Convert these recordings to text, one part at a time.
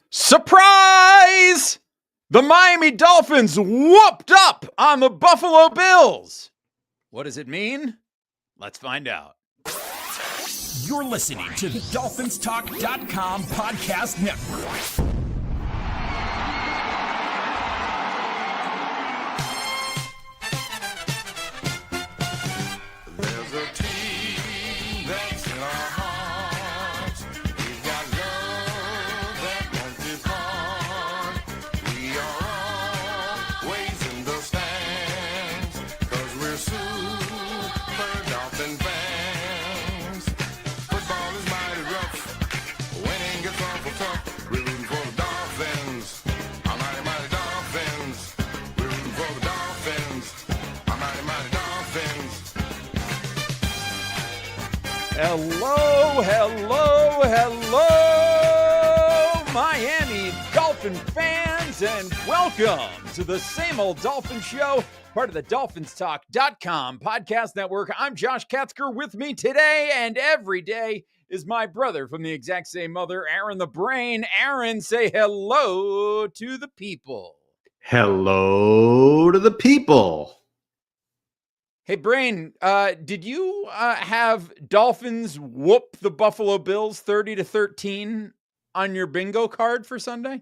Surprise! The Miami Dolphins whooped up on the Buffalo Bills. What does it mean? Let's find out. You're listening to the DolphinsTalk.com podcast network. Hello, Miami Dolphin fans, and welcome to the Same Old Dolphins Show, part of the DolphinsTalk.com podcast network. I'm Josh Katzker. With me today and every day is my brother from the exact same mother, Aaron the Brain. Aaron, say hello to the people. Hello to the people. Hey, Brain, did you have Dolphins whoop the Buffalo Bills 30-13 on your bingo card for Sunday?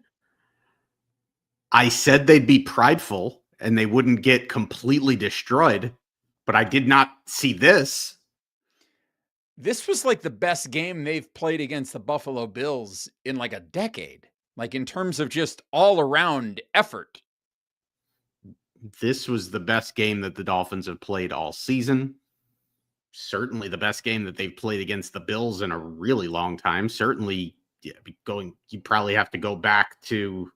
I said they'd be prideful and they wouldn't get completely destroyed, but I did not see this. This was like the best game they've played against the Buffalo Bills in like a decade, like in terms of just all around effort. This was the best game that the Dolphins have played all season. Certainly the best game that they've played against the Bills in a really long time. Certainly, you probably have to go back to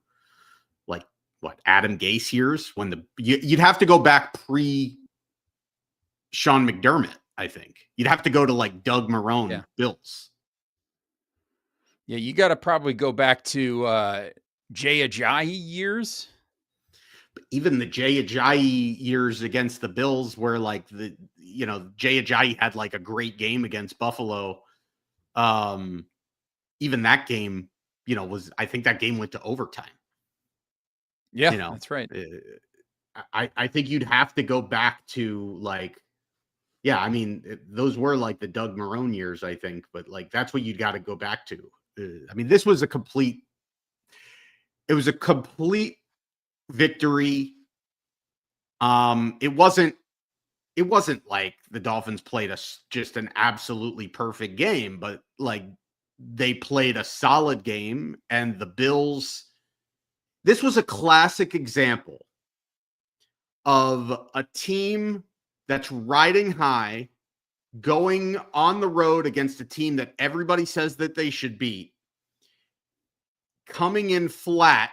like Adam Gase years when you'd have to go back pre Sean McDermott. I think you'd have to go to like Doug Marrone Bills. Yeah, you got to probably go back to Jay Ajayi years. But even the Jay Ajayi years against the Bills, where like Jay Ajayi had like a great game against Buffalo. Even that game, I think that game went to overtime. Yeah, that's right. I think you'd have to go back to those were like the Doug Marrone years, I think, but like that's what you'd got to go back to. This was a complete victory. It wasn't like the Dolphins played just an absolutely perfect game, but like they played a solid game, and the Bills, this was a classic example of a team that's riding high, going on the road against a team that everybody says that they should beat, coming in flat,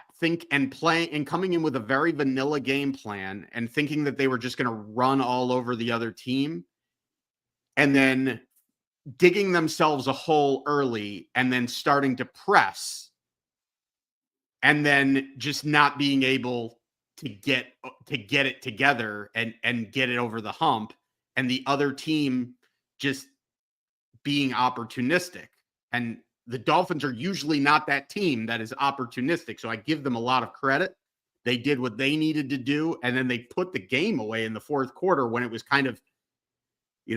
coming in with a very vanilla game plan and thinking that they were just going to run all over the other team, and then digging themselves a hole early and then starting to press, and then just not being able to get it together and get it over the hump, and the other team just being opportunistic. And the Dolphins are usually not that team that is opportunistic, so I give them a lot of credit. They did what they needed to do, and then they put the game away in the fourth quarter when it was kind of,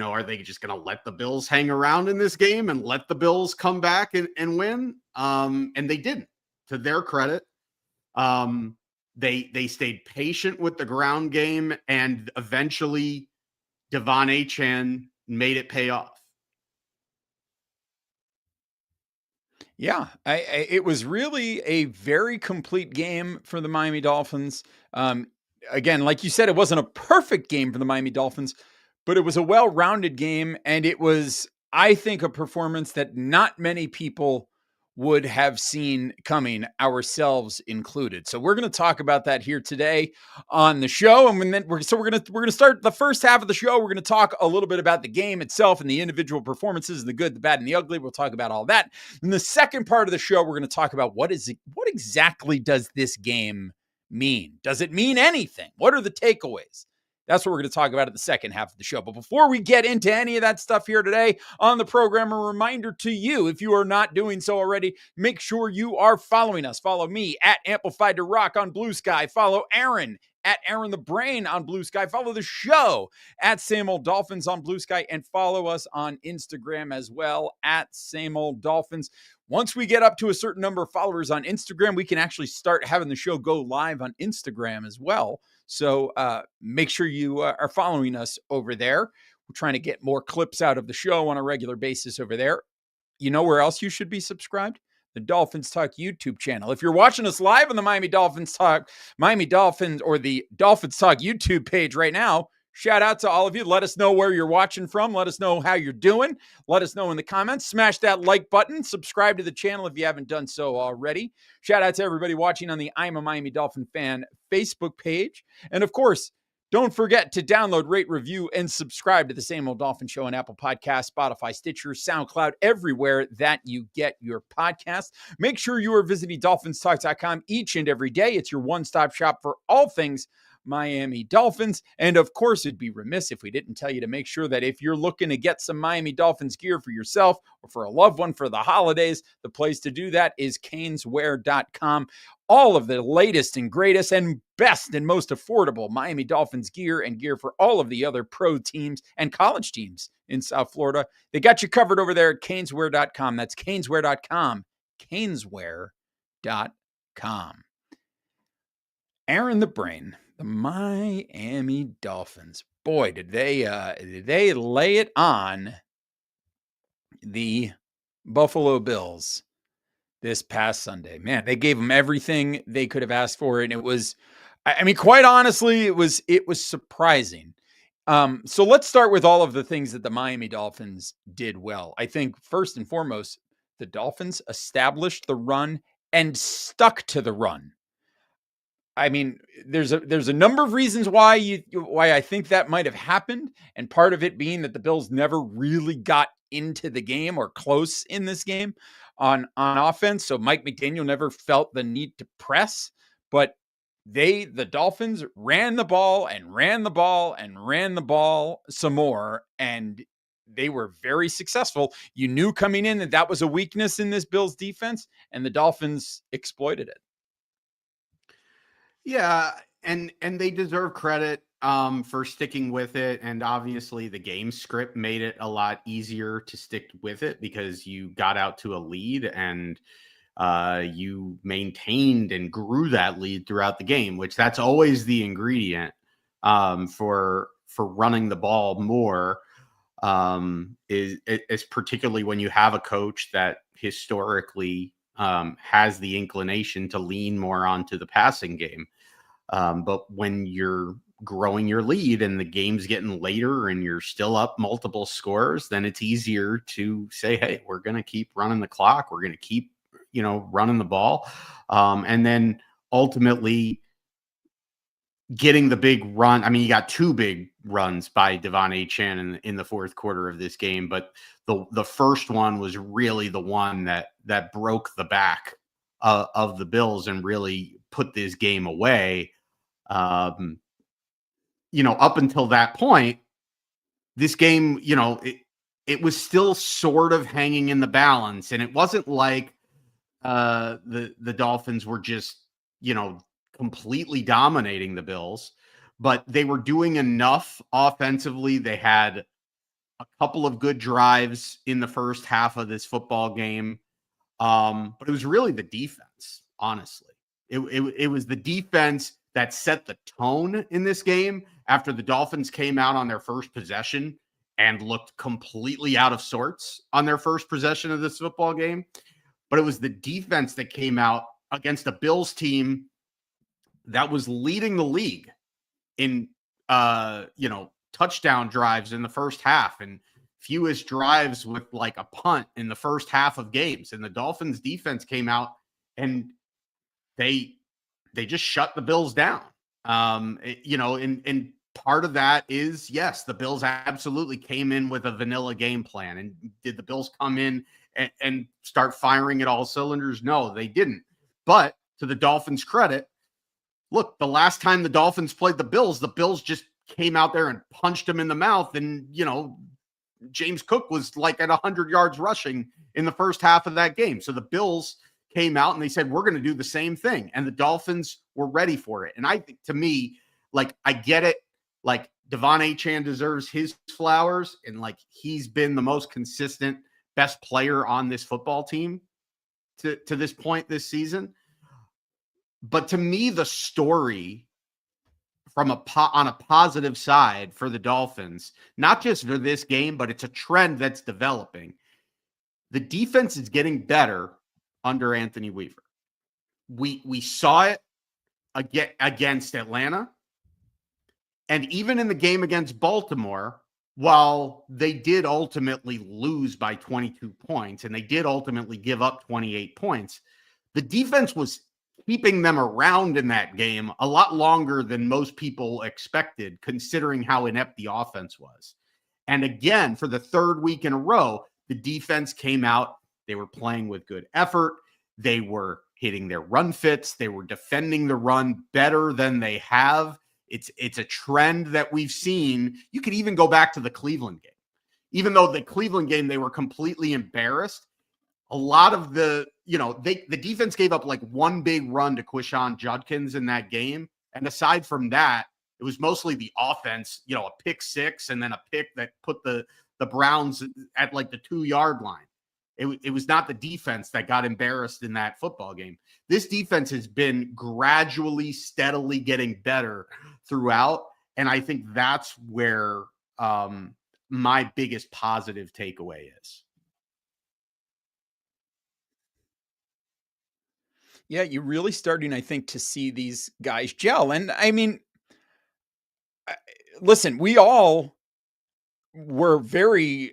are they just going to let the Bills hang around in this game and let the Bills come back and win? And they didn't. To their credit, they stayed patient with the ground game, and eventually Devon Achane made it pay off. Yeah, it was really a very complete game for the Miami Dolphins. Again, like you said, it wasn't a perfect game for the Miami Dolphins, but it was a well-rounded game, and it was, I think, a performance that not many people would have seen coming, ourselves included. So we're going to talk about that here today on the show. And then we're going to start the first half of the show. We're going to talk a little bit about the game itself and the individual performances, the good, the bad, and the ugly. We'll talk about all that. In the second part of the show, we're going to talk about what exactly does this game mean? Does it mean anything? What are the takeaways That's what we're going to talk about at the second half of the show. But before we get into any of that stuff here today on the program, a reminder to you, if you are not doing so already, make sure you are following us. Follow me at Amplified to Rock on Blue Sky. Follow Aaron at Aaron the Brain on Blue Sky. Follow the show at Same Old Dolphins on Blue Sky, and follow us on Instagram as well at Same Old Dolphins. Once we get up to a certain number of followers on Instagram, we can actually start having the show go live on Instagram as well. So make sure you are following us over there. We're trying to get more clips out of the show on a regular basis over there. You know where else you should be subscribed? The Dolphins Talk YouTube channel. If you're watching us live on the Miami Dolphins, or the Dolphins Talk YouTube page right now, shout out to all of you. Let us know where you're watching from. Let us know how you're doing. Let us know in the comments. Smash that like button. Subscribe to the channel if you haven't done so already. Shout out to everybody watching on the I'm a Miami Dolphin Fan Facebook page. And of course, don't forget to download, rate, review, and subscribe to the Same Old Dolphin Show on Apple Podcasts, Spotify, Stitcher, SoundCloud, everywhere that you get your podcasts. Make sure you are visiting DolphinsTalk.com each and every day. It's your one-stop shop for all things Miami Dolphins. And of course, it'd be remiss if we didn't tell you to make sure that if you're looking to get some Miami Dolphins gear for yourself or for a loved one for the holidays, the place to do that is caneswear.com. All of the latest and greatest and best and most affordable Miami Dolphins gear and gear for all of the other pro teams and college teams in South Florida. They got you covered over there at caneswear.com. That's caneswear.com. caneswear.com. Aaron the Brain, the Miami Dolphins. Boy, did they lay it on the Buffalo Bills this past Sunday. Man, they gave them everything they could have asked for, and it was, I mean, quite honestly, it was surprising. So let's start with all of the things that the Miami Dolphins did well. I think first and foremost, the Dolphins established the run and stuck to the run. I mean, there's a number of reasons why I think that might have happened, and part of it being that the Bills never really got into the game or close in this game on offense. So Mike McDaniel never felt the need to press, but the Dolphins ran the ball and ran the ball and ran the ball some more, and they were very successful. You knew coming in that was a weakness in this Bills defense, and the Dolphins exploited it. Yeah, and they deserve credit for sticking with it. And obviously the game script made it a lot easier to stick with it because you got out to a lead and you maintained and grew that lead throughout the game, which that's always the ingredient for running the ball more, is particularly when you have a coach that historically has the inclination to lean more onto the passing game. But when you're growing your lead and the game's getting later and you're still up multiple scores, then it's easier to say, hey, we're going to keep running the clock. We're going to keep, running the ball. And then ultimately getting the big run. I mean, you got two big runs by Devon Achane in the fourth quarter of this game, but the first one was really the one that broke the back of the Bills and really put this game away. Up until that point, this game, it was still sort of hanging in the balance, and it wasn't like the Dolphins were just, completely dominating the Bills, but they were doing enough offensively. They had a couple of good drives in the first half of this football game. But it was really the defense, honestly. It was the defense that set the tone in this game after the Dolphins came out on their first possession and looked completely out of sorts on their first possession of this football game. But it was the defense that came out against a Bills team that was leading the league in, touchdown drives in the first half and fewest drives with like a punt in the first half of games. And the Dolphins defense came out and they just shut the Bills down. And part of that is, yes, the Bills absolutely came in with a vanilla game plan. And did the Bills come in and start firing at all cylinders? No, they didn't. But to the Dolphins' credit, look, the last time the Dolphins played the Bills just came out there and punched him in the mouth. And, James Cook was like at 100 yards rushing in the first half of that game. So the Bills came out and they said, we're going to do the same thing. And the Dolphins were ready for it. And I think, to me, like, I get it. Like, Devon Achane deserves his flowers. And like, he's been the most consistent, best player on this football team to this point this season. But to me, the story from on a positive side for the Dolphins, not just for this game, but it's a trend that's developing. The defense is getting better under Anthony Weaver. We saw it against Atlanta. And even in the game against Baltimore, while they did ultimately lose by 22 points and they did ultimately give up 28 points, the defense was keeping them around in that game a lot longer than most people expected, considering how inept the offense was. And again, for the third week in a row, the defense came out. They were playing with good effort. They were hitting their run fits. They were defending the run better than they have. It's a trend that we've seen. You could even go back to the Cleveland game. Even though the Cleveland game, they were completely embarrassed. A lot of the defense gave up like one big run to Quishon Judkins in that game. And aside from that, it was mostly the offense, a pick six and then a pick that put the Browns at like the 2-yard line. It was not the defense that got embarrassed in that football game. This defense has been gradually, steadily getting better throughout. And I think that's where my biggest positive takeaway is. Yeah, you're really starting, I think, to see these guys gel. And I mean, listen, we all were very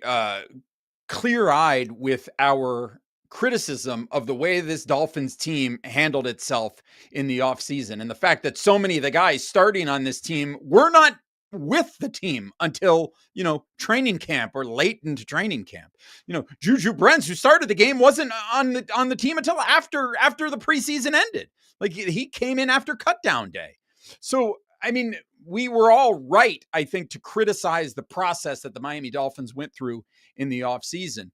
clear-eyed with our criticism of the way this Dolphins team handled itself in the offseason, and the fact that so many of the guys starting on this team were not with the team until, training camp or late into training camp. Juju Brents, who started the game, wasn't on the team until after the preseason ended. Like, he came in after cutdown day. So, I mean, we were all right, I think, to criticize the process that the Miami Dolphins went through in the offseason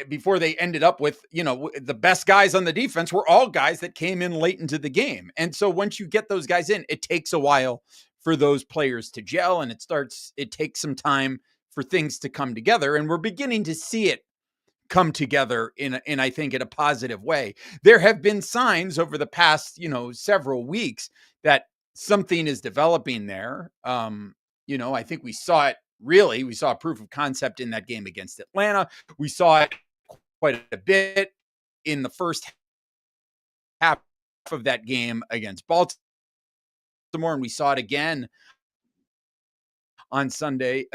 before they ended up with, the best guys on the defense were all guys that came in late into the game. And so once you get those guys in, it takes a while for those players to gel, and it takes some time for things to come together. And we're beginning to see it come together in I think, in a positive way. There have been signs over the past, several weeks that something is developing there. I think we saw it. Really, we saw a proof of concept in that game against Atlanta. We saw it quite a bit in the first half of that game against Baltimore, and we saw it again on Sunday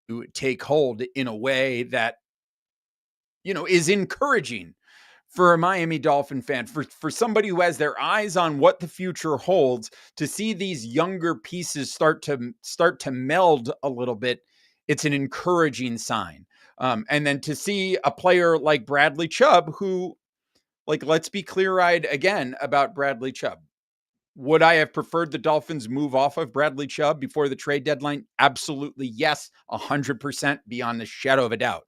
to take hold in a way that, is encouraging for a Miami Dolphin fan, for somebody who has their eyes on what the future holds, to see these younger pieces start to meld a little bit. It's an encouraging sign. And then to see a player like Bradley Chubb, who, like, let's be clear-eyed again about Bradley Chubb. Would I have preferred the Dolphins move off of Bradley Chubb before the trade deadline? Absolutely, yes, 100%, beyond the shadow of a doubt.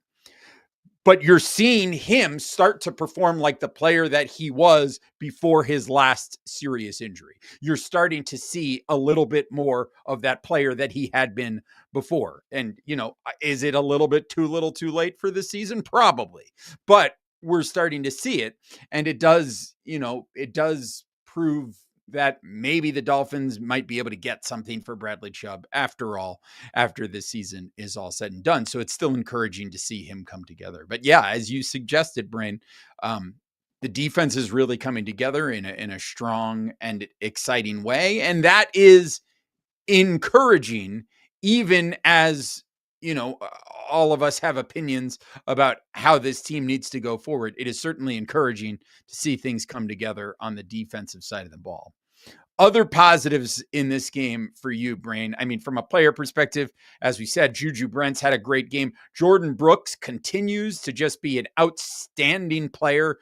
But you're seeing him start to perform like the player that he was before his last serious injury. You're starting to see a little bit more of that player that he had been before. And, is it a little bit too little too late for this season? Probably. But we're starting to see it. And it does prove that maybe the Dolphins might be able to get something for Bradley Chubb after this season is all said and done. So it's still encouraging to see him come together. But yeah, as you suggested, Brain, the defense is really coming together in a strong and exciting way. And that is encouraging, even as, all of us have opinions about how this team needs to go forward. It is certainly encouraging to see things come together on the defensive side of the ball. Other positives in this game for you, Brain. I mean, from a player perspective, as we said, Juju Brents had a great game. Jordan Brooks continues to just be an outstanding player,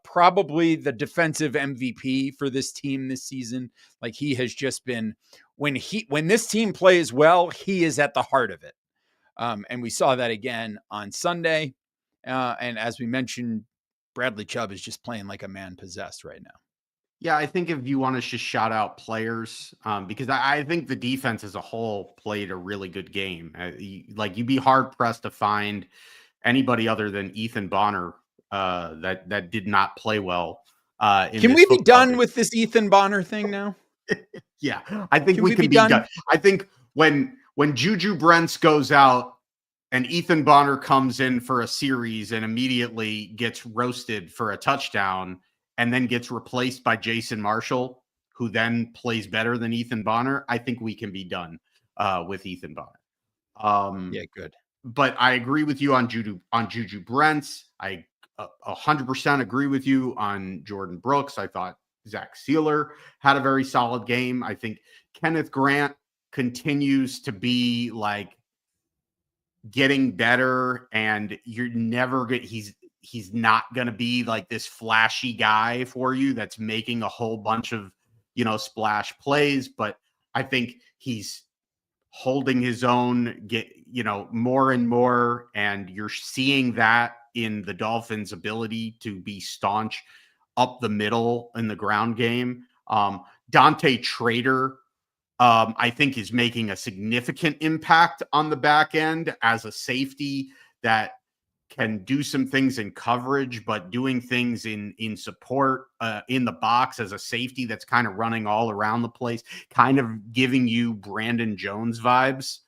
probably the defensive MVP for this team this season. Like, he has just been when this team plays well, he is at the heart of it. And we saw that again on Sunday. And as we mentioned, Bradley Chubb is just playing like a man possessed right now. Yeah, I think if you want to just shout out players, because I think the defense as a whole played a really good game. You'd be hard pressed to find anybody other than Ethan Bonner that did not play well. Can we be done with this Ethan Bonner thing now? Yeah, I think Can we can be done. I think when Juju Brents goes out and Ethan Bonner comes in for a series and immediately gets roasted for a touchdown and then gets replaced by Jason Marshall, who then plays better than Ethan Bonner, I think we can be done with Ethan Bonner. Yeah, good. But I agree with you on Juju Brents. I 100% agree with you on Jordan Brooks. I thought Zach Sealer had a very solid game. I think Kenneth Grant continues to be like getting better, and you're never good. He's not going to be like this flashy guy for you that's making a whole bunch of, splash plays. But I think he's holding his own, more and more. And you're seeing that in the Dolphins' ability to be staunch up the middle in the ground game. Dante Trader, I think, is making a significant impact on the back end as a safety that can do some things in coverage, but doing things in support in the box as a safety that's kind of running all around the place, kind of giving you Brandon Jones vibes.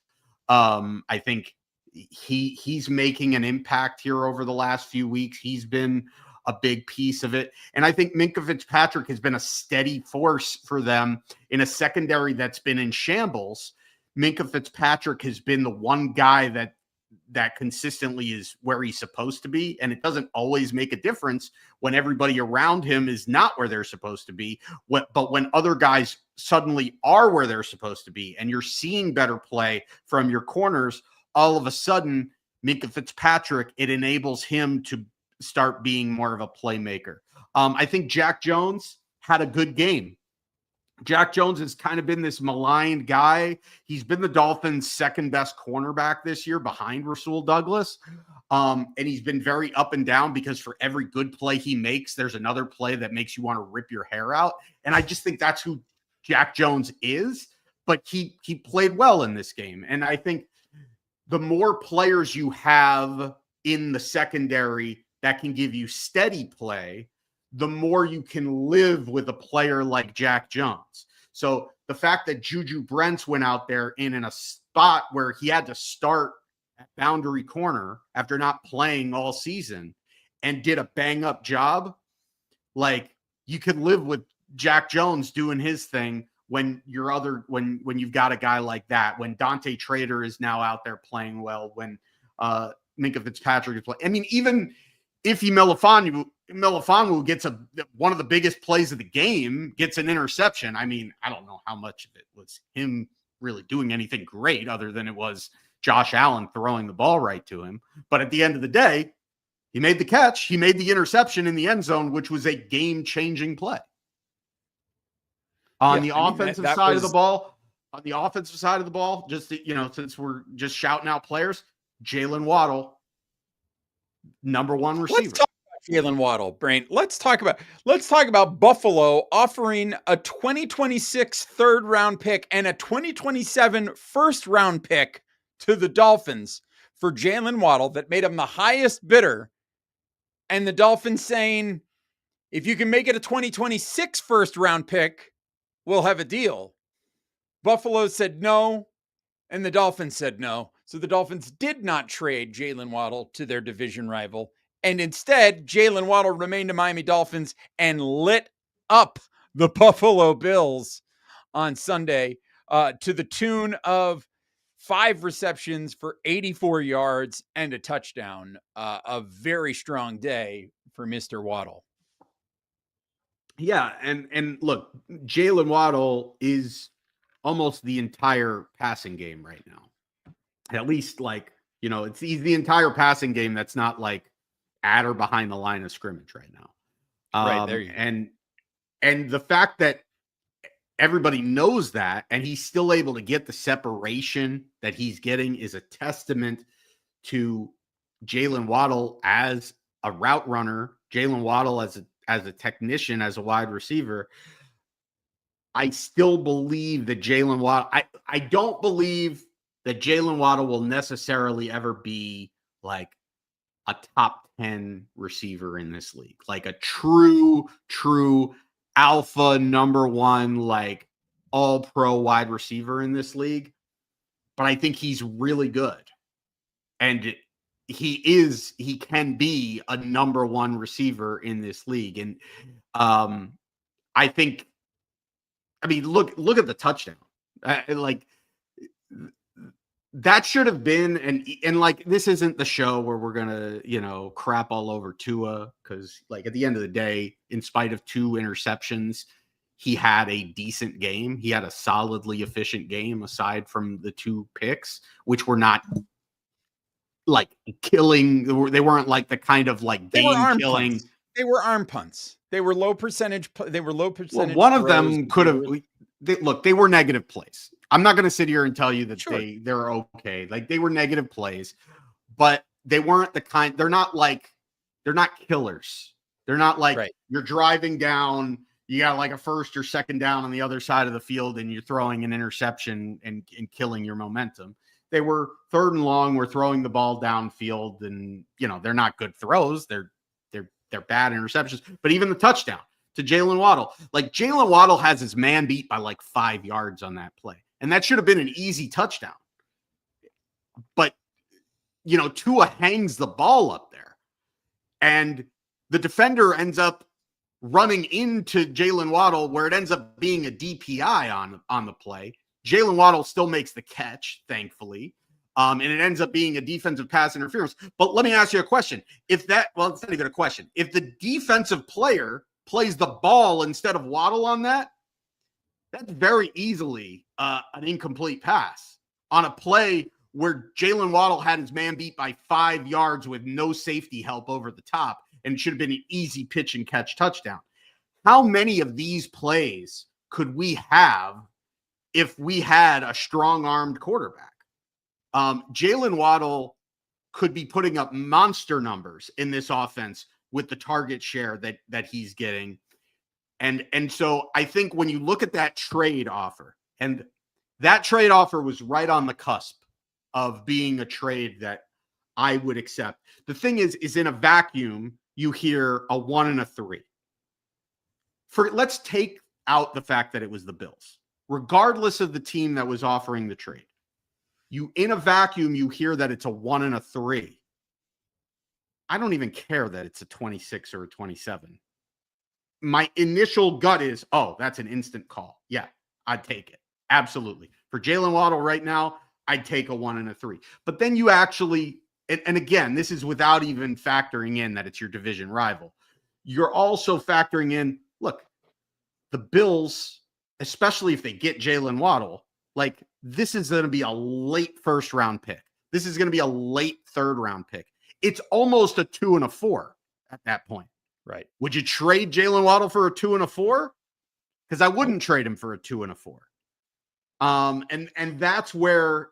I think he's making an impact here over the last few weeks. He's been a big piece of it. And I think Minkah Fitzpatrick has been a steady force for them in a secondary that's been in shambles. Minkah Fitzpatrick has been the one guy that consistently is where he's supposed to be. And it doesn't always make a difference when everybody around him is not where they're supposed to be. But when other guys suddenly are where they're supposed to be, and you're seeing better play from your corners, all of a sudden, Minkah Fitzpatrick, it enables him to start being more of a playmaker. I think Jack Jones had a good game. Jack Jones has kind of been this maligned guy. He's been the Dolphins' second best cornerback this year behind Rasul Douglas. And he's been very up and down because for every good play he makes, there's another play that makes you want to rip your hair out. And I just think that's who Jack Jones is. But he played well in this game. And I think the more players you have in the secondary that can give you steady play, the more you can live with a player like Jack Jones. So the fact that Juju Brents went out there in a spot where he had to start at boundary corner after not playing all season and did a bang up job, like, you could live with Jack Jones doing his thing when you've got a guy like that, when Dante Trader is now out there playing well, when Minkah Fitzpatrick is playing. I mean, even Ify Melifonwu gets one of the biggest plays of the game, gets an interception. I mean, I don't know how much of it was him really doing anything great other than it was Josh Allen throwing the ball right to him. But at the end of the day, he made the catch. He made the interception in the end zone, which was a game-changing play. On the offensive side of the ball, just, since we're just shouting out players, Jalen Waddle, number one receiver. Let's talk about Jalen Waddle, Brain. Let's talk about Buffalo offering a 2026 third round pick and a 2027 first round pick to the Dolphins for Jalen Waddle that made him the highest bidder. And the Dolphins saying, if you can make it a 2026 first round pick, we'll have a deal. Buffalo said no, and the Dolphins said no. So the Dolphins did not trade Jalen Waddle to their division rival. And instead, Jalen Waddle remained a Miami Dolphins and lit up the Buffalo Bills on Sunday to the tune of 5 receptions for 84 yards and a touchdown. A very strong day for Mr. Waddle. Yeah, and look, Jalen Waddle is almost the entire passing game right now. At least, he's the entire passing game that's not like at or behind the line of scrimmage right now. Right there. And the fact that everybody knows that, and he's still able to get the separation that he's getting is a testament to Jalen Waddle as a route runner, Jalen Waddle as a technician, as a wide receiver. I still believe that Jalen Waddle, I don't believe that Jalen Waddle will necessarily ever be like a top 10 receiver in this league, like a true alpha number one, like all pro wide receiver in this league. But I think he's really good. And he can be a number one receiver in this league. And I think, I mean, look at the touchdown. Like that should have been, and like, this isn't the show where we're gonna, crap all over Tua, because like at the end of the day, in spite of 2 interceptions, he had a decent game. He had a solidly efficient game aside from the 2 picks, which were not like killing. They weren't like the kind of like game killing. Punts. They were arm punts. They were low percentage. Well, one of them could have. They were negative plays. I'm not going to sit here and tell you that they're okay. Like, they were negative plays, but they weren't the kind. They're not killers. They're not like you're driving down. You got like a first or second down on the other side of the field, and you're throwing an interception and killing your momentum. They were 3rd and long. We're throwing the ball downfield, and they're not good throws. They're bad interceptions. But even the touchdown to Jalen Waddle, like, Jalen Waddle has his man beat by like 5 yards on that play, and that should have been an easy touchdown. But Tua hangs the ball up there, and the defender ends up running into Jalen Waddle, where it ends up being a DPI on the play. Jalen Waddle still makes the catch, thankfully. And it ends up being a defensive pass interference. But let me ask you a question. It's not even a question. If the defensive player plays the ball instead of Waddle on that, that's very easily an incomplete pass on a play where Jalen Waddle had his man beat by 5 yards with no safety help over the top, and it should have been an easy pitch and catch touchdown. How many of these plays could we have if we had a strong-armed quarterback? Jalen Waddle could be putting up monster numbers in this offense with the target share that he's getting. And so I think when you look at that trade offer, and that trade offer was right on the cusp of being a trade that I would accept. The thing is in a vacuum, you hear a 1 and a 3. Let's take out the fact that it was the Bills, regardless of the team that was offering the trade. In a vacuum, you hear that it's a 1 and a 3. I don't even care that it's a 26 or a 27. My initial gut is, oh, that's an instant call. Yeah, I'd take it. Absolutely. For Jalen Waddle right now, I'd take a 1 and a 3. But then you actually, and again, this is without even factoring in that it's your division rival. You're also factoring in, look, the Bills, especially if they get Jalen Waddle, like, this is going to be a late 1st round pick. This is going to be a late 3rd round pick. It's almost a 2 and a 4 at that point. Right. Would you trade Jalen Waddle for a 2 and a 4? Because I wouldn't trade him for a 2 and a 4. And that's where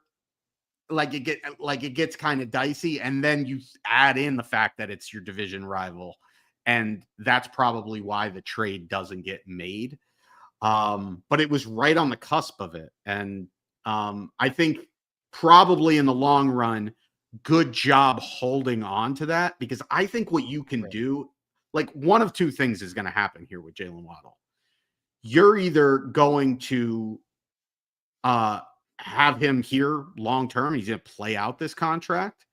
it gets kind of dicey. And then you add in the fact that it's your division rival. And that's probably why the trade doesn't get made. But it was right on the cusp of it. And I think probably in the long run, good job holding on to that, because I think what you can do, like, one of 2 things is going to happen here with Jalen Waddle. You're either going to have him here long-term. He's going to play out this contract.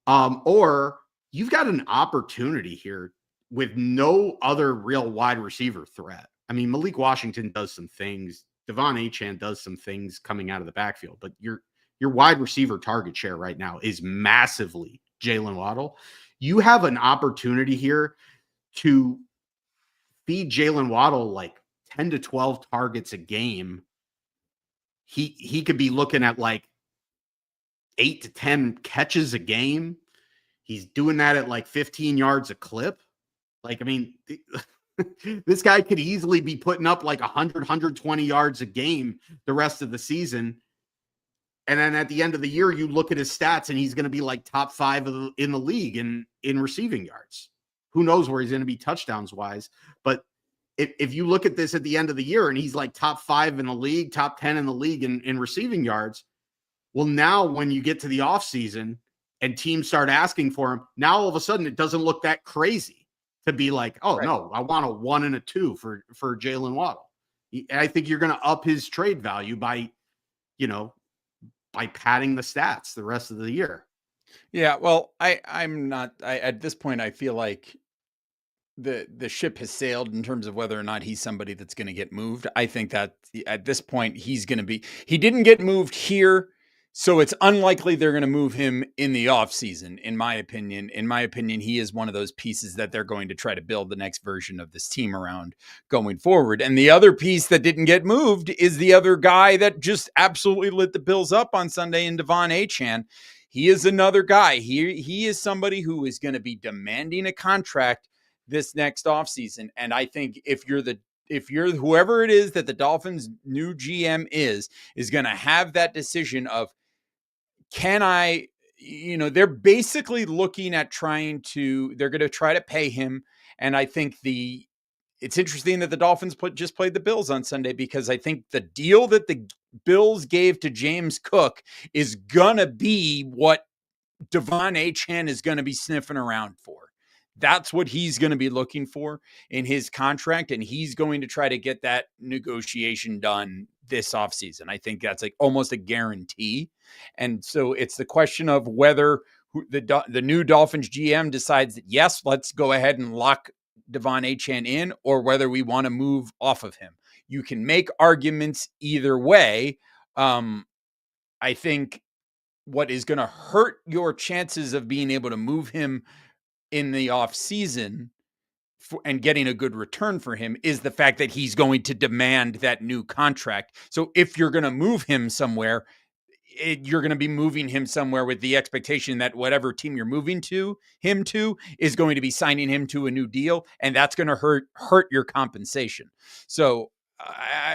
Or you've got an opportunity here with no other real wide receiver threat. I mean, Malik Washington does some things. Devon Achane does some things coming out of the backfield, but your wide receiver target share right now is massively Jalen Waddle. You have an opportunity here to feed Jalen Waddle like 10 to 12 targets a game. He could be looking at like 8 to 10 catches a game. He's doing that at like 15 yards a clip. Like, I mean, This guy could easily be putting up like 100, 120 yards a game the rest of the season. And then at the end of the year, you look at his stats and he's going to be like top 5 in the league in receiving yards. Who knows where he's going to be touchdowns wise. But if you look at this at the end of the year and he's like top 5 in the league, top 10 in the league in receiving yards. Well, now when you get to the offseason and teams start asking for him, now all of a sudden it doesn't look that crazy to be like, oh, right. No, I want a 1 and a 2 for Jalen Waddle. I think you're going to up his trade value by padding the stats the rest of the year. Yeah, well, I'm not at this point I feel like the ship has sailed in terms of whether or not he's somebody that's going to get moved. I think that at this point he didn't get moved here, so it's unlikely they're going to move him in the offseason, in my opinion. In my opinion, he is one of those pieces that they're going to try to build the next version of this team around going forward. And the other piece that didn't get moved is the other guy that just absolutely lit the Bills up on Sunday in Devon Achane. He is another guy. He is somebody who is going to be demanding a contract this next offseason. And I think if you're whoever it is that the Dolphins' new GM is going to have that decision of, they're basically looking at they're going to try to pay him. And I think it's interesting that the Dolphins just played the Bills on Sunday, because I think the deal that the Bills gave to James Cook is going to be what Devon Achane is going to be sniffing around for. That's what he's going to be looking for in his contract, and he's going to try to get that negotiation done this offseason. I think that's like almost a guarantee. And so it's the question of whether the new Dolphins GM decides that, yes, let's go ahead and lock Devon Achane in, or whether we want to move off of him. You can make arguments either way. I think what is going to hurt your chances of being able to move him in the off season and getting a good return for him is the fact that he's going to demand that new contract. So if you're going to move him somewhere, you're going to be moving him somewhere with the expectation that whatever team you're moving him to is going to be signing him to a new deal. And that's going to hurt your compensation. So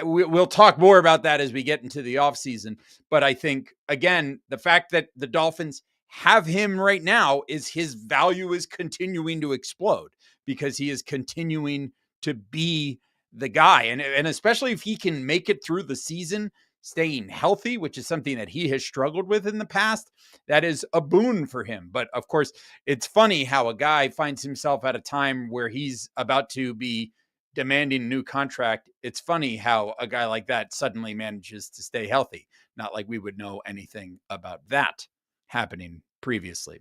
we'll talk more about that as we get into the offseason. But I think, again, the fact that the Dolphins have him right now is his value is continuing to explode, because he is continuing to be the guy. And especially if he can make it through the season, staying healthy, which is something that he has struggled with in the past, that is a boon for him. But of course, it's funny how a guy finds himself at a time where he's about to be demanding a new contract. It's funny how a guy like that suddenly manages to stay healthy. Not like we would know anything about that happening previously.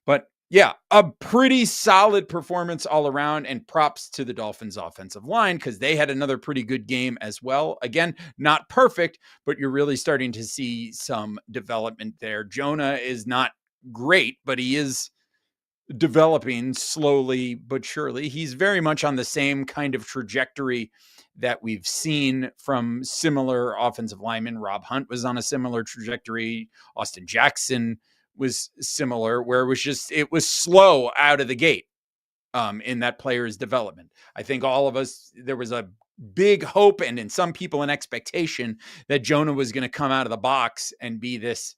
But yeah, a pretty solid performance all around, and props to the Dolphins offensive line, because they had another pretty good game as well. Again, not perfect, but you're really starting to see some development there. Jonah is not great, but he is developing slowly but surely. He's very much on the same kind of trajectory that we've seen from similar offensive linemen. Rob Hunt was on a similar trajectory. Austin Jackson was similar, where it was slow out of the gate in that player's development. I think all of us, there was a big hope, and in some people an expectation, that Jonah was going to come out of the box and be this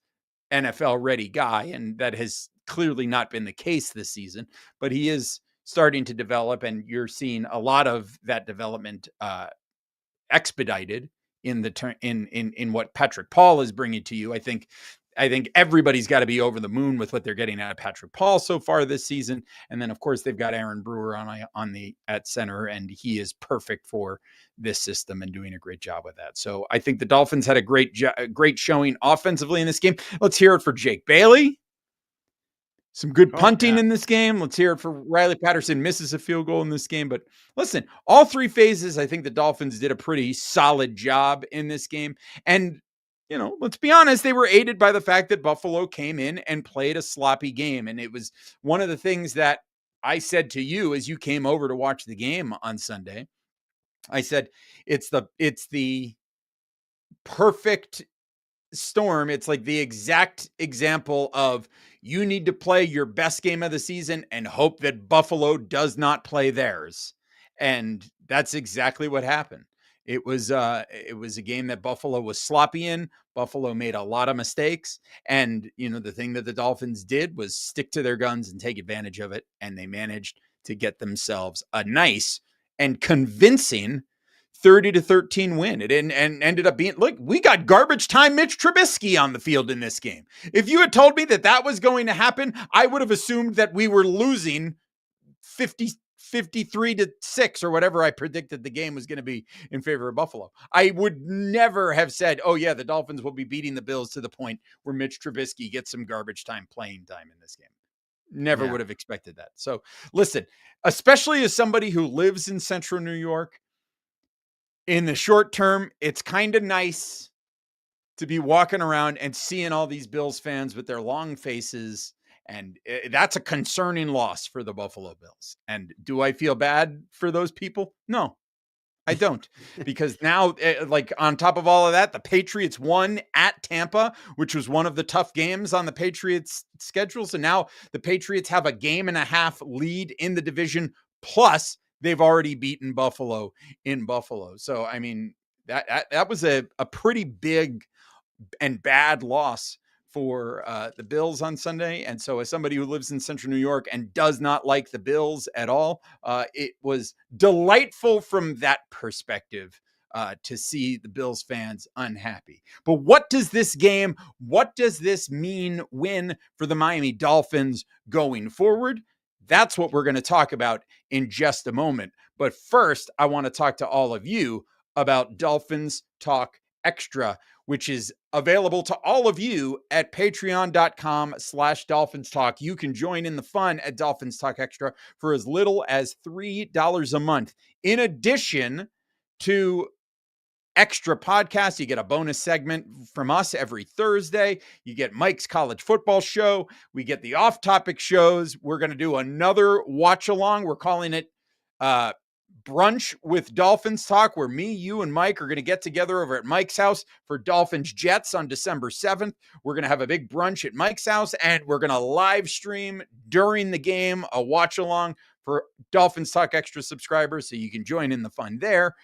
NFL ready guy. And that has clearly not been the case this season, but he is starting to develop, and you're seeing a lot of that development expedited in what Patrick Paul is bringing to you. I think everybody's got to be over the moon with what they're getting out of Patrick Paul so far this season. And then of course they've got Aaron Brewer at center, and he is perfect for this system and doing a great job with that. So I think the Dolphins had a great showing offensively in this game. Let's hear it for Jake Bailey. Some good punting in this game. Let's hear it for Riley Patterson. Misses a field goal in this game. But listen, all three phases, I think the Dolphins did a pretty solid job in this game. And, let's be honest, they were aided by the fact that Buffalo came in and played a sloppy game. And it was one of the things that I said to you as you came over to watch the game on Sunday. I said, it's the perfect storm. It's like the exact example of, you need to play your best game of the season and hope that Buffalo does not play theirs. And that's exactly what happened. It was a game that Buffalo was sloppy in. Buffalo made a lot of mistakes. And, the thing that the Dolphins did was stick to their guns and take advantage of it. And they managed to get themselves a nice and convincing 30-13 win. It ended up being, look, we got garbage time Mitch Trubisky on the field in this game. If you had told me that was going to happen, I would have assumed that we were losing 53-6 or whatever I predicted the game was going to be in favor of Buffalo. I would never have said, oh yeah, the Dolphins will be beating the Bills to the point where Mitch Trubisky gets some garbage time playing time in this game. Never would have expected that. So listen, especially as somebody who lives in central New York, in the short term, it's kind of nice to be walking around and seeing all these Bills fans with their long faces. And that's a concerning loss for the Buffalo Bills. And do I feel bad for those people? No, I don't. Because now, like on top of all of that, the Patriots won at Tampa, which was one of the tough games on the Patriots schedule. So now the Patriots have a 1.5 game lead in the division. Plus, they've already beaten Buffalo in Buffalo. So, I mean, that was a pretty big and bad loss for the Bills on Sunday. And so as somebody who lives in central New York and does not like the Bills at all, it was delightful from that perspective to see the Bills fans unhappy. But what does this mean win for the Miami Dolphins going forward? That's what we're going to talk about in just a moment. But first, I want to talk to all of you about Dolphins Talk Extra, which is available to all of you at patreon.com/DolphinsTalk. You can join in the fun at Dolphins Talk Extra for as little as $3 a month. In addition to extra podcasts, you get a bonus segment from us every Thursday. You get Mike's college football show. We get the off-topic shows. We're going to do another watch along. We're calling it Brunch with Dolphins Talk, where me, you, and Mike are going to get together over at Mike's house for Dolphins Jets on December 7th. We're going to have a big brunch at Mike's house, and we're going to live stream during the game a watch along for Dolphins Talk Extra subscribers, so you can join in the fun there.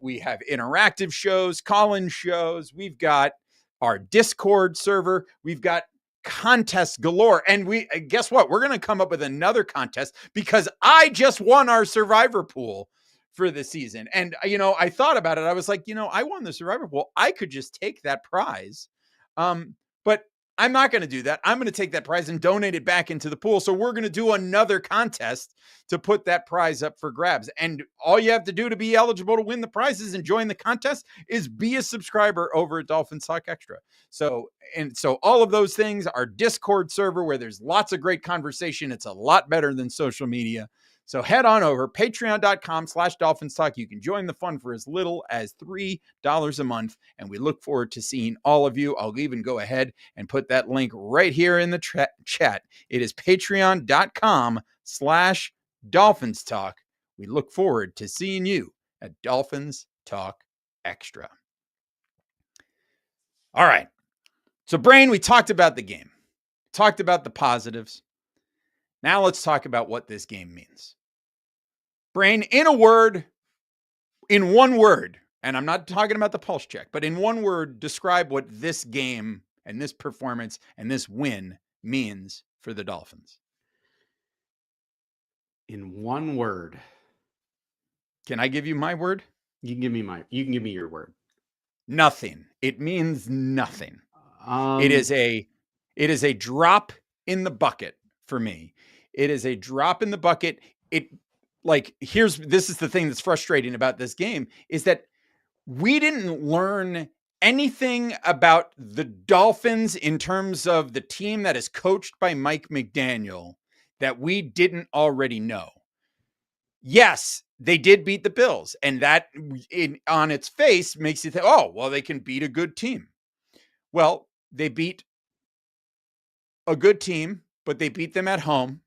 We have interactive shows, call-in shows. We've got our Discord server. We've got contests galore. And guess what? We're going to come up with another contest because I just won our survivor pool for the season. And, I thought about it. I was like, I won the survivor pool. I could just take that prize. But I'm not going to do that. I'm going to take that prize and donate it back into the pool. So we're going to do another contest to put that prize up for grabs. And all you have to do to be eligible to win the prizes and join the contest is be a subscriber over at Dolphins Talk Extra. So all of those things, our Discord server where there's lots of great conversation. It's a lot better than social media. So head on over, patreon.com/DolphinsTalk. You can join the fun for as little as $3 a month. And we look forward to seeing all of you. I'll even go ahead and put that link right here in the chat. It is patreon.com/DolphinsTalk. We look forward to seeing you at Dolphins Talk Extra. All right. So, Brain, we talked about the game, talked about the positives. Now let's talk about what this game means. Brain, in one word, and I'm not talking about the pulse check, but in one word, describe what this game and this performance and this win means for the Dolphins. In one word. Can I give you my word? You can give me your word. Nothing. It means nothing. It is a drop in the bucket for me. It is a drop in the bucket. This is the thing that's frustrating about this game is that we didn't learn anything about the Dolphins in terms of the team that is coached by Mike McDaniel that we didn't already know. Yes, they did beat the Bills, and that on its face makes you think, oh, well, they can beat a good team. Well, they beat a good team, but they beat them at home.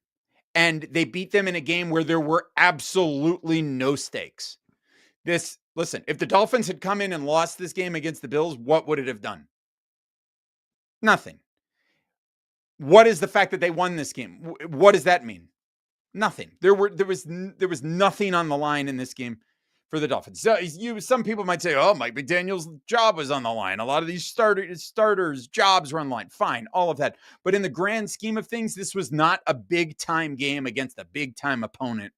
And they beat them in a game where there were absolutely no stakes. Listen, if the Dolphins had come in and lost this game against the Bills, what would it have done? Nothing. What is the fact that they won this game? What does that mean? Nothing. There was nothing on the line in this game for the Dolphins. So some people might say, "Oh, Mike McDaniel's job was on the line. A lot of these starters' jobs were on the line." Fine, all of that. But in the grand scheme of things, this was not a big time game against a big time opponent.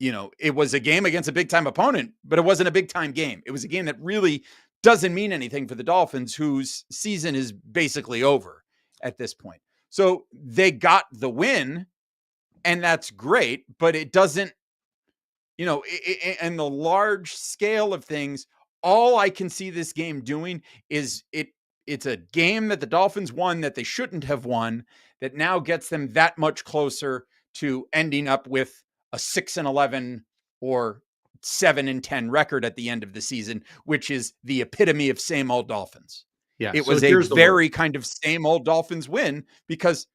It was a game against a big time opponent, but it wasn't a big time game. It was a game that really doesn't mean anything for the Dolphins, whose season is basically over at this point. So they got the win, and that's great, but it doesn't, in the large scale of things, all I can see this game doing is it's a game that the Dolphins won that they shouldn't have won, that now gets them that much closer to ending up with a 6-11 or 7-10 record at the end of the season, which is the epitome of same old Dolphins. Yeah, it so was a here's the very word. kind of same old Dolphins win, because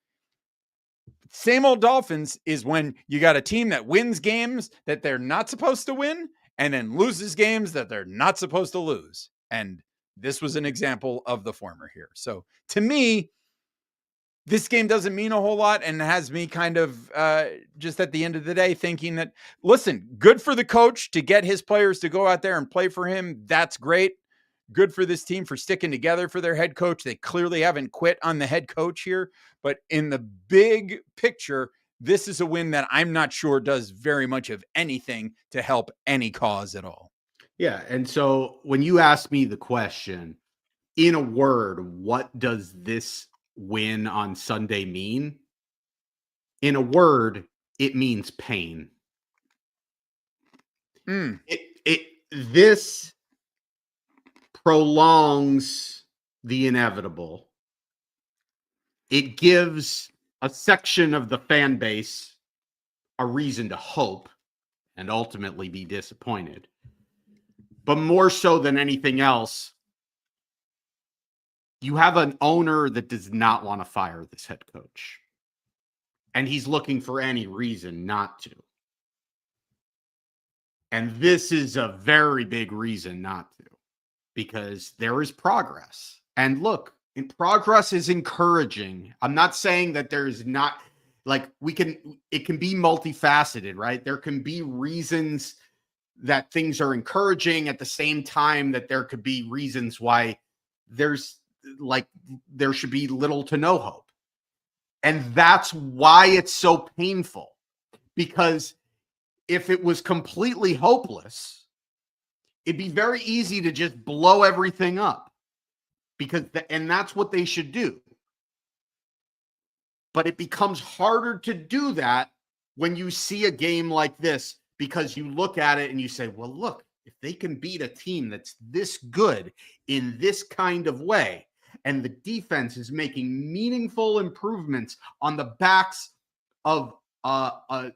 same old Dolphins is when you got a team that wins games that they're not supposed to win and then loses games that they're not supposed to lose. And this was an example of the former here. So to me, this game doesn't mean a whole lot, and has me kind of just at the end of the day thinking that, listen, good for the coach to get his players to go out there and play for him. That's great. Good for this team for sticking together for their head coach. They clearly haven't quit on the head coach here, but in the big picture, this is a win that I'm not sure does very much of anything to help any cause at all. Yeah. And so when you ask me the question, in a word, what does this win on Sunday mean? In a word, it means pain. This prolongs the inevitable. It gives a section of the fan base a reason to hope and ultimately be disappointed. But more so than anything else, you have an owner that does not want to fire this head coach, and he's looking for any reason not to. And this is a very big reason not to, because there is progress. And look, progress is encouraging. I'm not saying that there's not, like, it can be multifaceted, right? There can be reasons that things are encouraging at the same time that there could be reasons why there should be little to no hope. And that's why it's so painful, because if it was completely hopeless, it'd be very easy to just blow everything up, and that's what they should do. But it becomes harder to do that when you see a game like this, because you look at it and you say, well, look, if they can beat a team that's this good in this kind of way, and the defense is making meaningful improvements on the backs of a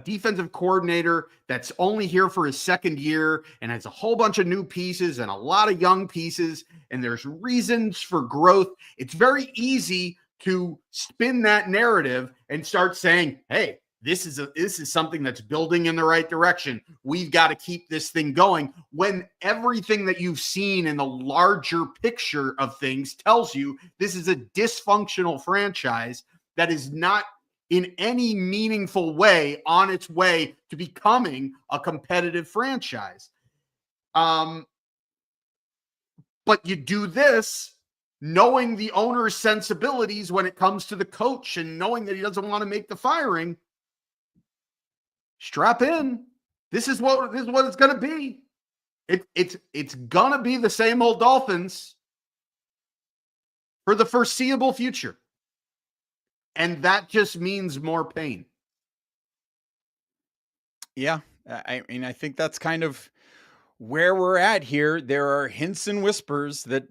defensive coordinator that's only here for his second year and has a whole bunch of new pieces and a lot of young pieces, and there's reasons for growth, it's very easy to spin that narrative and start saying, hey, this is something that's building in the right direction. We've got to keep this thing going, when everything that you've seen in the larger picture of things tells you this is a dysfunctional franchise that is not in any meaningful way on its way to becoming a competitive franchise. But you do this knowing the owner's sensibilities when it comes to the coach, and knowing that he doesn't want to make the firing. Strap in. This is what it's going to be. It's going to be the same old Dolphins for the foreseeable future. And that just means more pain. Yeah. I mean, I think that's kind of where we're at here. There are hints and whispers that,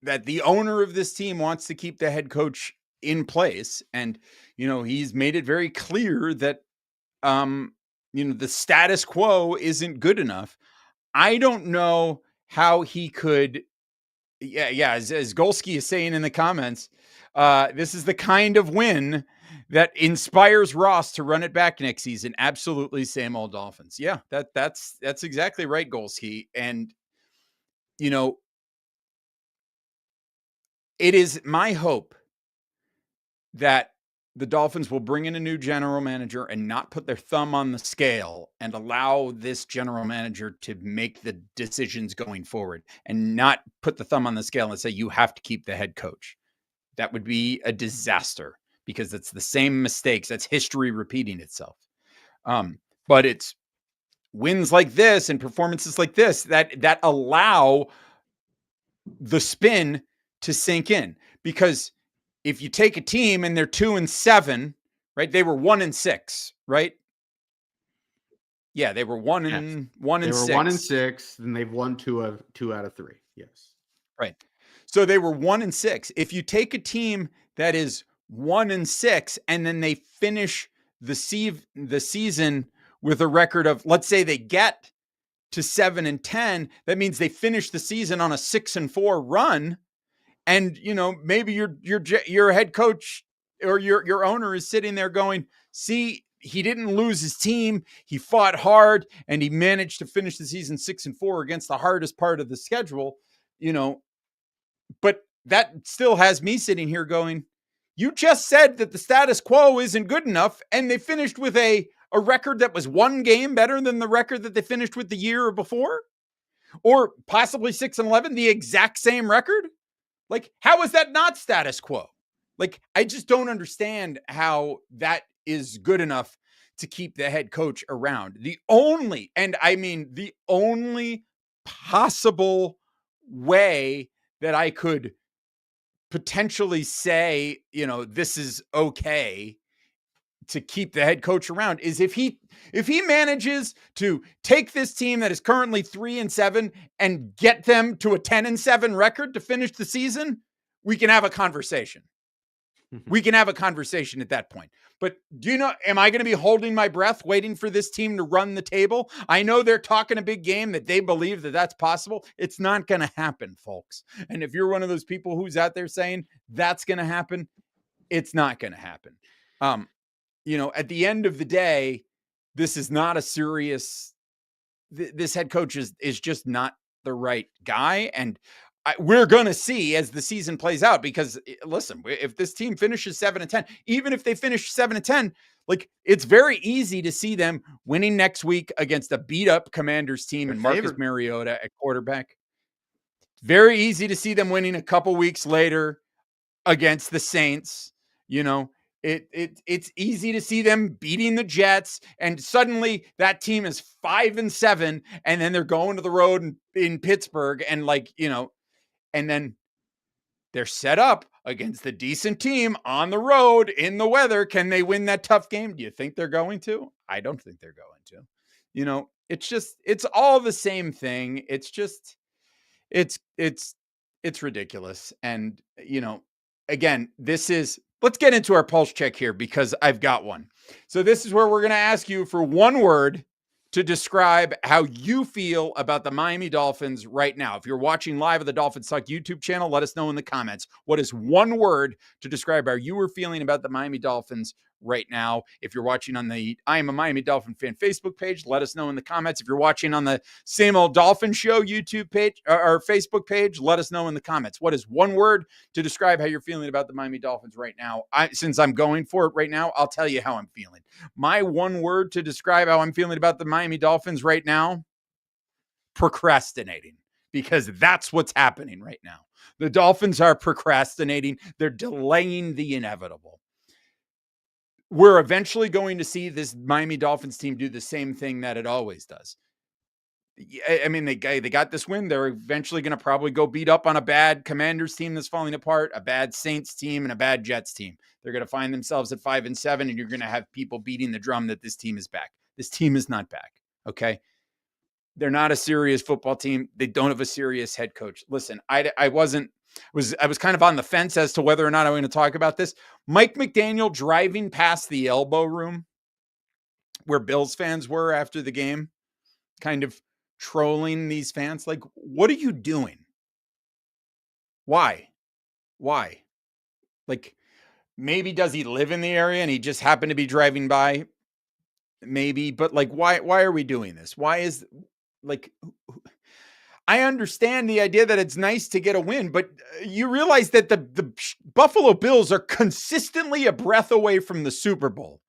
that the owner of this team wants to keep the head coach in place. And, he's made it very clear that, the status quo isn't good enough. I don't know how he could. Yeah. As Golsky is saying in the comments, this is the kind of win that inspires Ross to run it back next season. Absolutely, same old Dolphins. Yeah, that's exactly right, Golsky. And it is my hope that the Dolphins will bring in a new general manager and not put their thumb on the scale and allow this general manager to make the decisions going forward and not put the thumb on the scale and say, you have to keep the head coach. That would be a disaster because it's the same mistakes. That's history repeating itself. But it's wins like this and performances like this that allow the spin to sink in. Because if you take a team and they're 2-7, right? They were 1-6, right? Yeah, they were one and 6. They were 1-6, and they've won two out of 3. Yes. Right. So they were 1-6. If you take a team that is 1-6 and then they finish the season with a record of, let's say they get to 7-10, that means they finish the season on a 6-4 run. And, you know, maybe your head coach or your owner is sitting there going, see, he didn't lose his team. He fought hard and he managed to finish the season 6-4 against the hardest part of the schedule, you know, but that still has me sitting here going, you just said that the status quo isn't good enough. And they finished with a record that was one game better than the record that they finished with the year before, or possibly 6-11, the exact same record. Like, how is that not status quo? Like, I just don't understand how that is good enough to keep the head coach around. The only possible way that I could potentially say, you know, this is okay to keep the head coach around is if he manages to take this team that is currently 3-7 and get them to a 10-7 record to finish the season, we can have a conversation. We can have a conversation at that point. But do you know, am I going to be holding my breath waiting for this team to run the table? I know they're talking a big game that they believe that that's possible. It's not going to happen, folks. And if you're one of those people who's out there saying that's going to happen, it's not going to happen. You know, at the end of the day, this is not a serious, this head coach is just not the right guy. And we're going to see as the season plays out, because listen, if this team finishes 7-10, even if they finish 7-10, like, it's very easy to see them winning next week against a beat up Commanders team and Marcus Mariota at quarterback. Very easy to see them winning a couple weeks later against the Saints. You know, it's easy to see them beating the Jets, and suddenly that team is 5-7, and then they're going to the road in Pittsburgh, and like, you know, and then they're set up against the decent team on the road in the weather. Can they win that tough game? Do you think they're going to? I don't think they're going to. You know, it's all the same thing. It's just, it's ridiculous. And, you know, again, let's get into our pulse check here, because I've got one. So this is where we're going to ask you for one word to describe how you feel about the Miami Dolphins right now. If you're watching live at the DolphinsTalk YouTube channel, let us know in the comments. What is one word to describe how you were feeling about the Miami Dolphins right now? If you're watching on the I Am a Miami Dolphin Fan Facebook page, let us know in the comments. If you're watching on the Same Old Dolphin Show YouTube page or Facebook page, let us know in the comments. What is one word to describe how you're feeling about the Miami Dolphins right now? Since I'm going for it right now, I'll tell you how I'm feeling. My one word to describe how I'm feeling about the Miami Dolphins right now: procrastinating. Because that's what's happening right now. The Dolphins are procrastinating. They're delaying the inevitable. We're eventually going to see this Miami Dolphins team do the same thing that it always does. I mean, they got this win. They're eventually going to probably go beat up on a bad Commanders team that's falling apart, a bad Saints team, and a bad Jets team. They're going to find themselves at 5-7, and you're going to have people beating the drum that this team is back. This team is not back, okay? They're not a serious football team. They don't have a serious head coach. Listen, I was kind of on the fence as to whether or not I'm going to talk about this. Mike McDaniel driving past the elbow room where Bills fans were after the game, kind of trolling these fans. Like, what are you doing? Why? Like, maybe does he live in the area and he just happened to be driving by? Maybe, but like, why are we doing this? Why is, like, I understand the idea that it's nice to get a win, but you realize that the Buffalo Bills are consistently a breath away from the Super Bowl.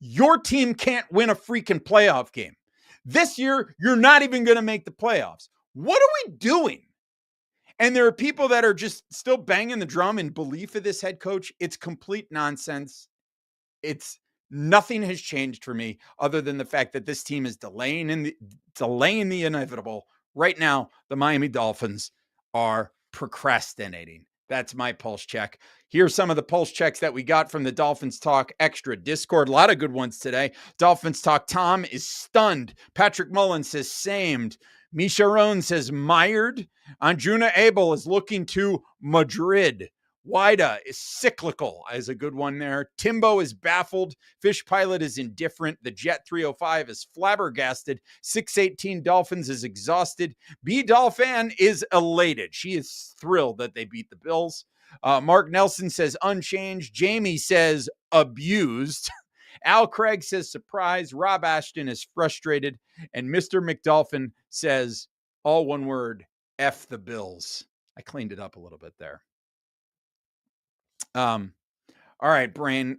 Your team can't win a freaking playoff game. This year, you're not even going to make the playoffs. What are we doing? And there are people that are just still banging the drum in belief of this head coach. It's complete nonsense. It's nothing has changed for me other than the fact that this team is delaying the inevitable. Right now, the Miami Dolphins are procrastinating. That's my pulse check. Here's some of the pulse checks that we got from the Dolphins Talk Extra Discord. A lot of good ones today. Dolphins Talk Tom is stunned. Patrick Mullen says samed. Misha Rohn says mired. Anjuna Abel is looking to Madrid. Wida is cyclical as a good one there. Timbo is baffled. Fish Pilot is indifferent. The Jet 305 is flabbergasted. 618 Dolphins is exhausted. B Dolphin is elated. She is thrilled that they beat the Bills. Mark Nelson says unchanged. Jamie says abused. Al Craig says surprise. Rob Ashton is frustrated. And Mr. McDolphin says, all one word, F the Bills. I cleaned it up a little bit there. All right, Brain.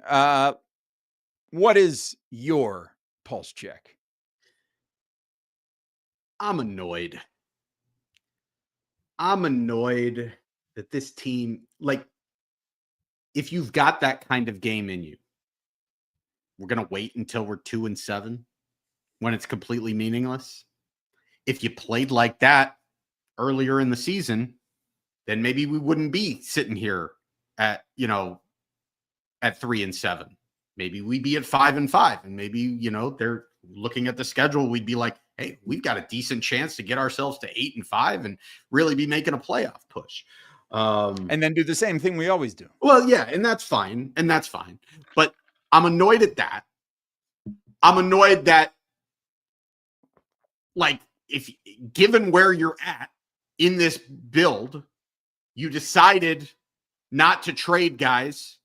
What is your pulse check? I'm annoyed. I'm annoyed that this team, like, if you've got that kind of game in you, we're going to wait until we're 2-7 when it's completely meaningless. If you played like that earlier in the season, then maybe we wouldn't be sitting here at 3-7. Maybe we'd be at 5-5. And maybe, they're looking at the schedule. We'd be like, hey, we've got a decent chance to get ourselves to 8-5 and really be making a playoff push. And then do the same thing we always do. Well, yeah, and that's fine. But I'm annoyed at that. I'm annoyed that, like, if given where you're at in this build, you decided not to trade guys.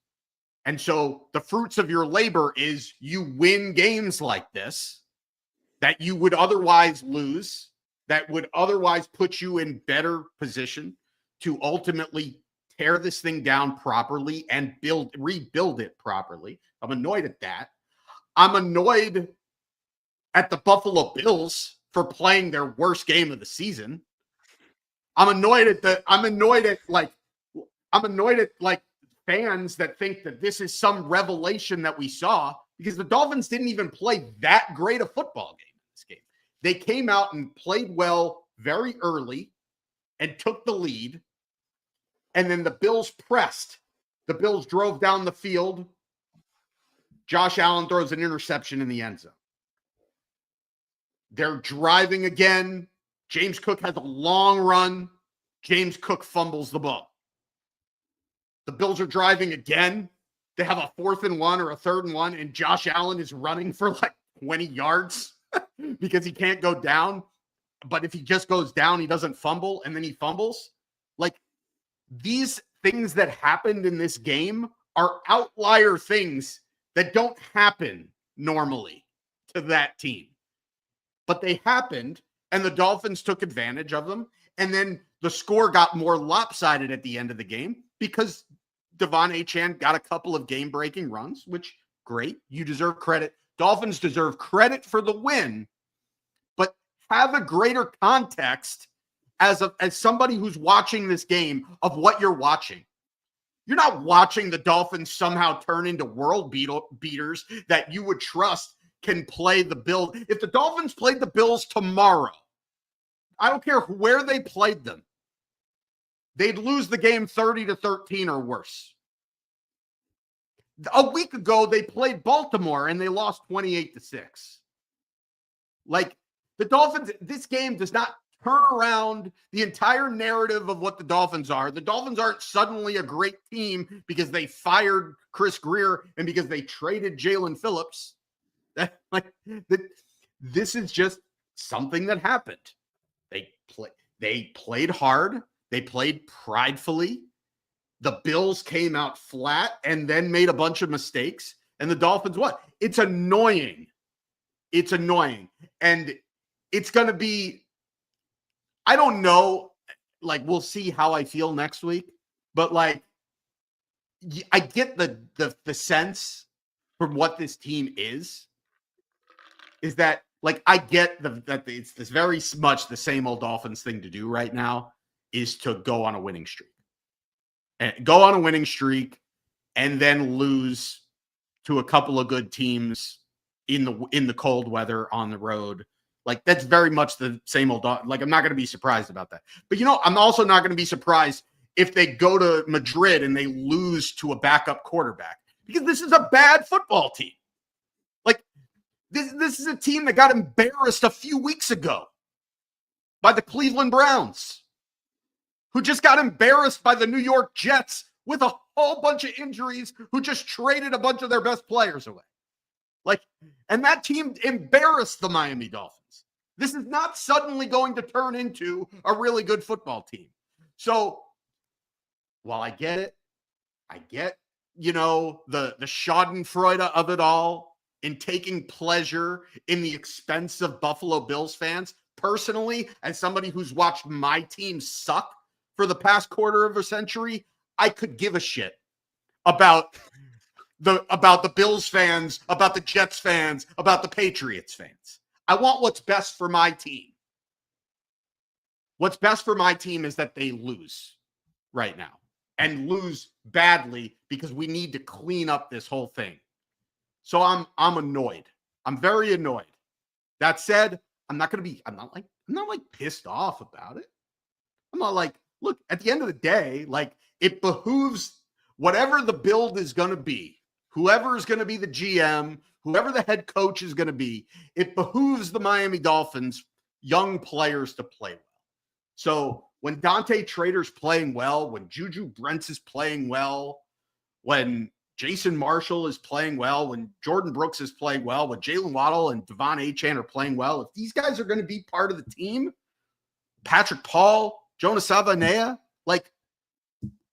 And so the fruits of your labor is you win games like this that you would otherwise lose, that would otherwise put you in better position to ultimately tear this thing down properly and rebuild it properly. I'm annoyed at that. I'm annoyed at the Buffalo Bills for playing their worst game of the season. I'm annoyed at fans that think that this is some revelation that we saw, because the Dolphins didn't even play that great a football game in this game. They came out and played well very early and took the lead. And then the Bills pressed. The Bills drove down the field. Josh Allen throws an interception in the end zone. They're driving again. James Cook has a long run. James Cook fumbles the ball. The Bills are driving again. They have a 4th and 1 or a 3rd and 1, and Josh Allen is running for like 20 yards because he can't go down. But if he just goes down, he doesn't fumble, and then he fumbles. Like, these things that happened in this game are outlier things that don't happen normally to that team. But they happened, and the Dolphins took advantage of them. And then the score got more lopsided at the end of the game because Devon Achane got a couple of game-breaking runs, which, great. You deserve credit. Dolphins deserve credit for the win, but have a greater context as somebody who's watching this game of what you're watching. You're not watching the Dolphins somehow turn into world beaters that you would trust can play the Bills. If the Dolphins played the Bills tomorrow, I don't care where they played them, they'd lose the game 30-13 or worse. A week ago, they played Baltimore and they lost 28-6. Like, the Dolphins, this game does not turn around the entire narrative of what the Dolphins are. The Dolphins aren't suddenly a great team because they fired Chris Greer and because they traded Jalen Phillips. This is just something that happened. They played hard. They played pridefully. The Bills came out flat and then made a bunch of mistakes. And the Dolphins, what? It's annoying. It's annoying. And it's going to be I don't know. Like, we'll see how I feel next week. But like, I get the sense from what this team is that like I get that it's this very much the same old Dolphins thing to do right now is to go on a winning streak. And go on a winning streak and then lose to a couple of good teams in the cold weather on the road. Like, that's very much the same old. Like, I'm not going to be surprised about that. But, I'm also not going to be surprised if they go to Madrid and they lose to a backup quarterback, because this is a bad football team. Like, this is a team that got embarrassed a few weeks ago by the Cleveland Browns, who just got embarrassed by the New York Jets with a whole bunch of injuries, who just traded a bunch of their best players away. Like, and that team embarrassed the Miami Dolphins. This is not suddenly going to turn into a really good football team. So while I get it, I get, the schadenfreude of it all in taking pleasure in the expense of Buffalo Bills fans. Personally, as somebody who's watched my team suck for the past quarter of a century, I could give a shit about the Bills fans, about the Jets fans, about the Patriots fans. I want what's best for my team. What's best for my team is that they lose right now, and lose badly, because we need to clean up this whole thing. So I'm annoyed. I'm very annoyed. That said, I'm not pissed off about it. I'm not like, look, at the end of the day, like, it behooves whatever the build is going to be, whoever is going to be the GM, whoever the head coach is going to be, it behooves the Miami Dolphins young players to play well. So when Dante Trader's playing well, when Juju Brents is playing well, when Jason Marshall is playing well, when Jordan Brooks is playing well, when Jalen Waddle and Devon Achane are playing well, if these guys are going to be part of the team, Patrick Paul, Jonas Savanea, like,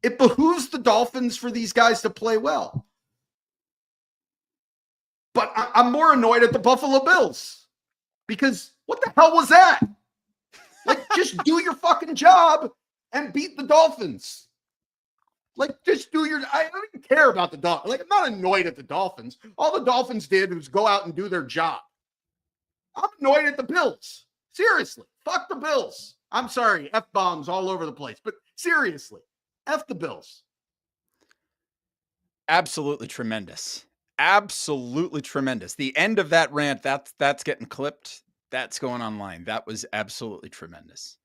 it behooves the Dolphins for these guys to play well. But I'm more annoyed at the Buffalo Bills, because what the hell was that? Like, just do your fucking job and beat the Dolphins. Like, just I don't even care about the Dolphins. Like, I'm not annoyed at the Dolphins. All the Dolphins did was go out and do their job. I'm annoyed at the Bills. Seriously. Fuck the Bills. I'm sorry. F-bombs all over the place. But seriously, F the Bills. Absolutely tremendous. Absolutely tremendous. The end of that rant, that's getting clipped. That's going online. That was absolutely tremendous.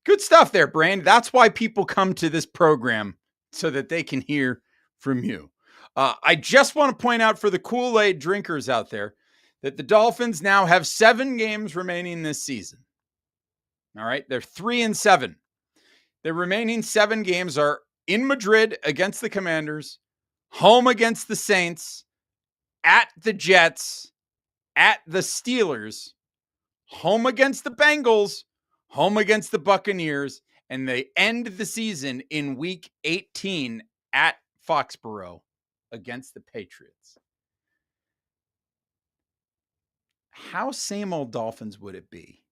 Good stuff there, Brain. That's why people come to this program, so that they can hear from you. I just want to point out for the Kool-Aid drinkers out there that the Dolphins now have 7 games remaining this season. All right. They're 3-7. The remaining 7 games are in Madrid against the Commanders, home against the Saints, at the Jets, at the Steelers, home against the Bengals, home against the Buccaneers, and they end the season in week 18 at Foxborough against the Patriots. How same old Dolphins would it be?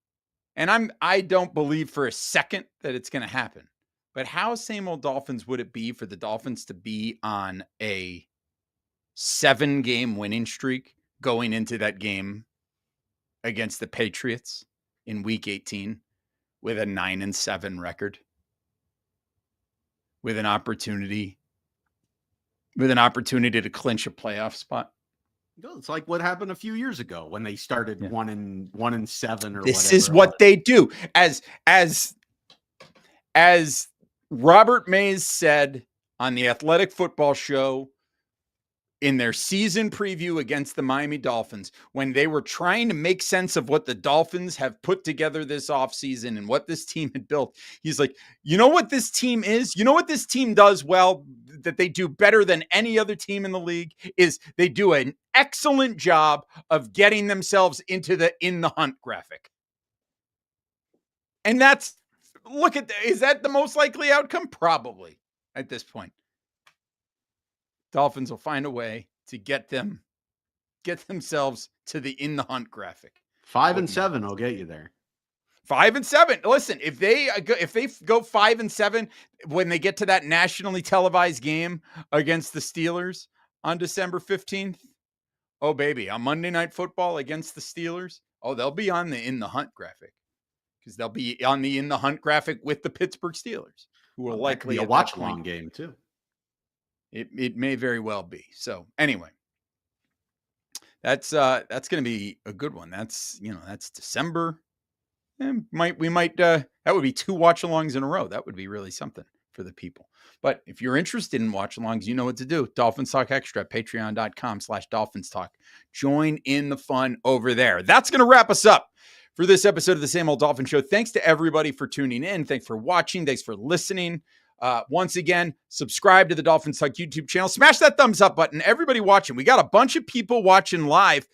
And I don't believe for a second that it's going to happen. But how same old Dolphins would it be for the Dolphins to be on a 7-game winning streak going into that game against the Patriots in week 18 with a 9-7 record, with an opportunity to clinch a playoff spot? It's like what happened a few years ago when they started 1-7 or whatever. This is what they do. As Robert Mays said on the Athletic Football Show in their season preview against the Miami Dolphins, when they were trying to make sense of what the Dolphins have put together this offseason and what this team had built, he's like, you know what this team is? You know what this team does well, that they do better than any other team in the league, is they do an excellent job of getting themselves into the in the hunt graphic. And that's, is that the most likely outcome? Probably at this point. Dolphins will find a way to get themselves to the in the hunt graphic. 5-7 will get you there. 5-7. Listen, if they go 5-7 when they get to that nationally televised game against the Steelers on December 15th, oh baby, on Monday Night Football against the Steelers, oh, they'll be on the In the Hunt graphic, because they'll be on the In the Hunt graphic with the Pittsburgh Steelers, who will That could likely be a at that watch point- along game too. It may very well be. So anyway, that's going to be a good one. That's December. And that would be 2 watch-alongs in a row. That would be really something for the people. But if you're interested in watch-alongs, you know what to do. Dolphins Talk Extra, patreon.com/DolphinsTalk. Join in the fun over there. That's going to wrap us up for this episode of the Same Old Dolphin Show. Thanks to everybody for tuning in. Thanks for watching. Thanks for listening. Once again, subscribe to the Dolphins Talk YouTube channel. Smash that thumbs up button. Everybody watching. We got a bunch of people watching live.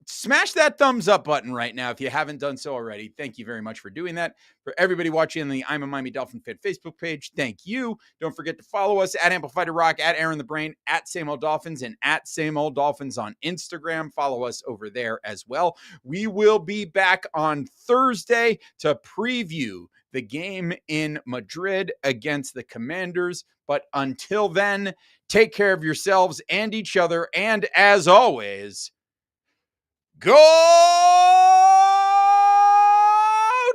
Smash that thumbs up button right now if you haven't done so already. Thank you very much for doing that. For everybody watching on the I'm a Miami Dolphin fan Facebook page, thank you. Don't forget to follow us at Amplified Rock, at Aaron the Brain, at Same Old Dolphins, and at Same Old Dolphins on Instagram. Follow us over there as well. We will be back on Thursday to preview the game in Madrid against the Commanders. But until then, take care of yourselves and each other. And as always, go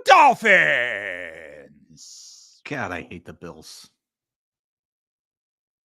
Dolphins! God, I hate the Bills.